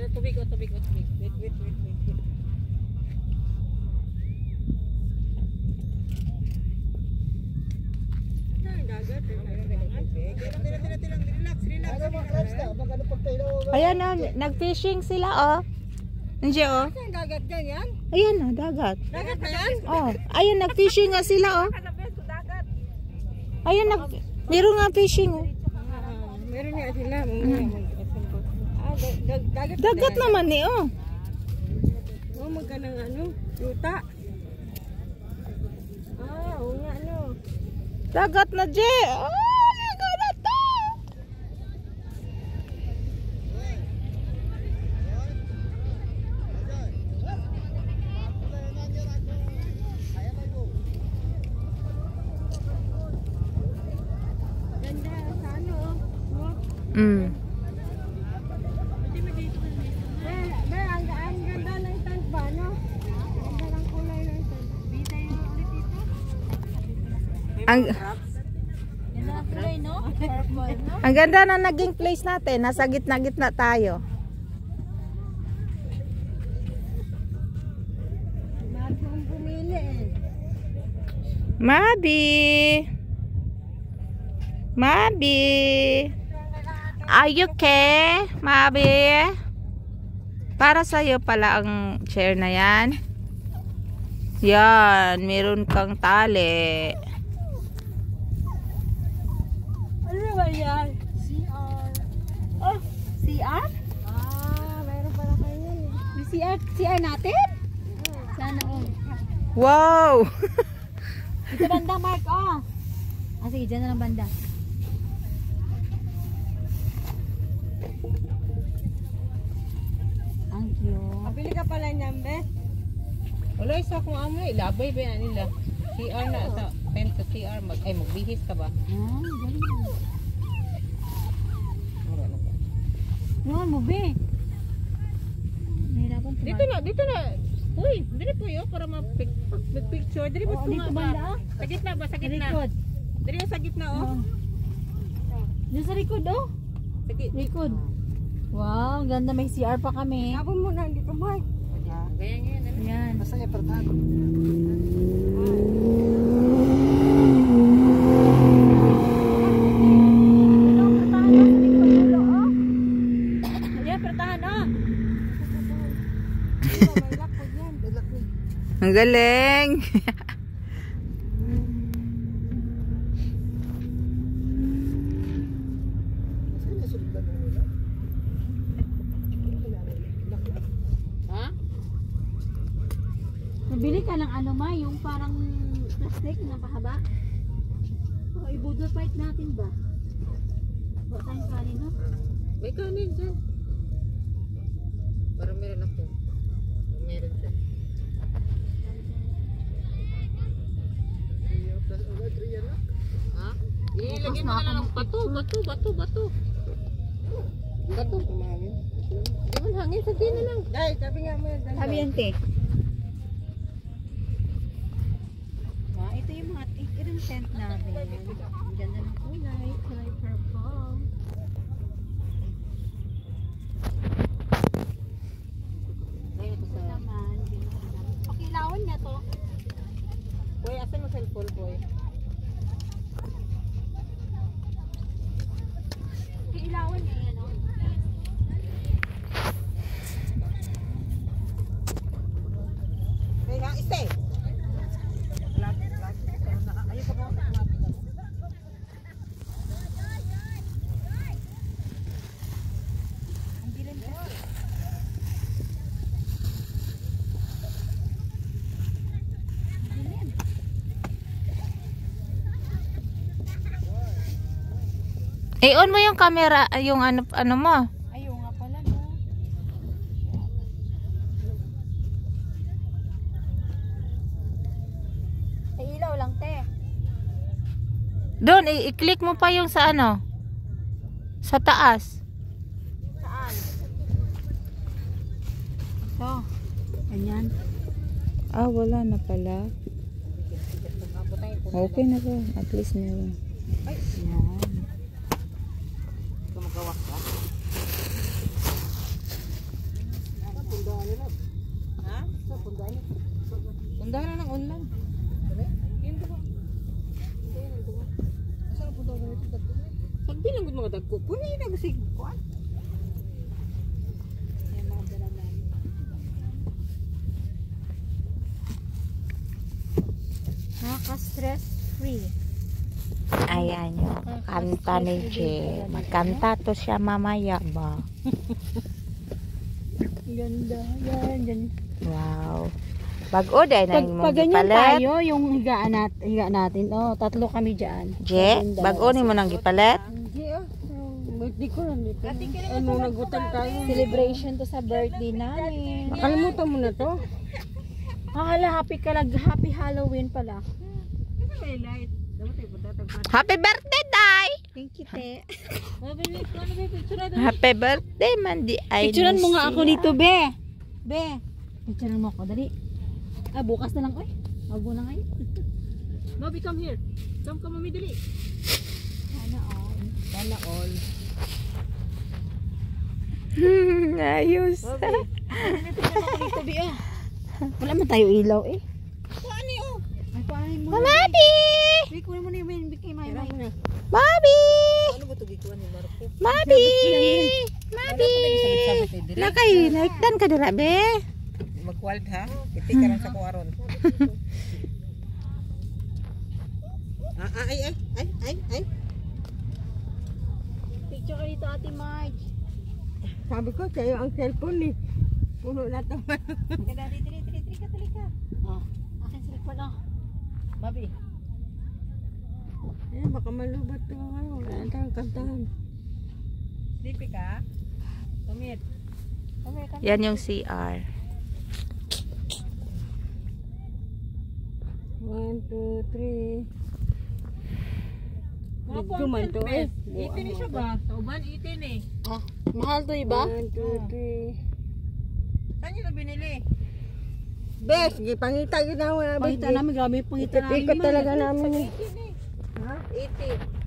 Tubig, oh, tubig, oh, tubig. Wait. Ayan na, nag-fishing sila, oh. Nandiyan, oh. Saan dagat dyan yan? Ayan na, dagat. Dagat na yan? Oh, ayun, nag-fishing nga sila, oh. Ayun, meron nga fishing, oh. Meron nga sila. Dagat naman, eh, oh. Oh, magkanang ano, yuta. Oo nga, ano. Dagat na, Je. Oh, my God, ito. Ganda sa ano, oh. Ang ganda ng tent ba, no? Ang ganda ng kulay ng tent. Bita yung ulit ito. Ang ganda na naging place natin. Nasa gitna-gitna tayo. Magpong pumili eh. Mabi. Are you okay, Mabi? Para sa'yo pala ang chair na yan. Yan, meron kang tali. Ano ba yan? CR. Oh, CR? Mayroon pala kayo yan eh. CR natin? Sana oh. Wow! Dito banda, Mark, oh. Sige, dyan na lang banda. Ang cute. Pabili ka pala niyan, be? Wala isa kung amoy, labay ba yan nila? CR na sa pen sa CR, magbihis ka ba? Galing. Wala na ba? Noon mo, be. Nahirapan pa. Dito na. Uy, dili po yun para mag-picture. Dili po Dito banda, oh. Sa gitna ba? Sa Sa gitna. likod. Dili sa gitna, oh. Diyan sa likod, oh. Sa gitna. Likod. Wow, ganda, may CR pa kami. Tapon mo na dito, Mark. Ganyan. Yan. Masaya pertahan. Ayan, pertahan, oh. Ang galing! Ha? Nabili ka ng ano, ma, yung parang plastic na pahaba. O, ibudol fight natin ba? Bawa tayong kanin, no? May kanin dyan. Para meron ako. Meron dyan. Ha? Ilagyan mo na lang bato. Bato. Di man hangin, sa na lang. Dahil, sabi nga mo yun. Sabi yan, te. Ito yung mga tent namin. Ang ganda ng kulay purple. Ayun, ito sa... Naman, pakilawan niya to. Boy, asan mo cellphone, boy? Pakilawan niya yan, oh. Kaya nga, stay! Ayun pa ba? Ang bilan ka. I-on mo yung camera, yung ano mo. Ayaw nga pala, no? Ay, ilaw lang, te. Doon, i-click mo pa yung sa ano. Sa taas. Saan? Ito. Ganyan. Ah, wala na pala. Okay na ba? At least meron. Yan. Gumagawa ka. Pundahan na ng online. Sagbilang gud mga dagko. Puni na kasi kuan. Nakaka-stress free. Ayan yung kanta ni Jay. Magkanta to siya mamaya ba? Ganda. Yan. Wow. Bago dahil na yung Pag ganyan gipalit. tayo, yung higa natin. Oh, tatlo kami dyan. Jay, bago ni mo nang gipalit. Hindi birthday ko lang dito. Ano nagutan tayo. Celebration to sa birthday namin. Nakalimutan mo na to. Happy Halloween pala. Happy birthday, Day! Thank you, te. Happy birthday, man di ay. Picturean mo nga ako dito, be. Be. Picturean mo ako, dali. Bukas na lang, oy. Wag mo na ngayon. Bobby, come here. Come, mami, dali. Sana all. Ayos. Picturean ako dito, be, ah. Wala man tayo ilaw, eh. Paano yun? Ay, paano mo? Mami! Be, kunin mo na yung bigay may. Mami! Ano ba ito gikuan ni Marco? Mami! Mami! Nakay, naikdan ka dira, be. Magwald ha? Piti ka lang sa kuwaron. Ay. Picture ka dito, Ate Marge. Sabi ko sa'yo ang cellphone eh. Puno na ito. Dali ka. Oh, akin cellphone, oh. Bobby. Eh, baka malubat ito ngayon. Wala na tayong kantahan. Sleepy ka? Come here. Yan yung CR. 1, 2, 3. Duman to eh. Itin siya ba? Tauban, itin eh. Ah, mahal to, iba? 1, 2, 3. Saan nyo ito binili? Bes, pangita ginawa na. Pangita namin, grabe yung pangita namin. Ikot talaga namin eh. Ha? 80.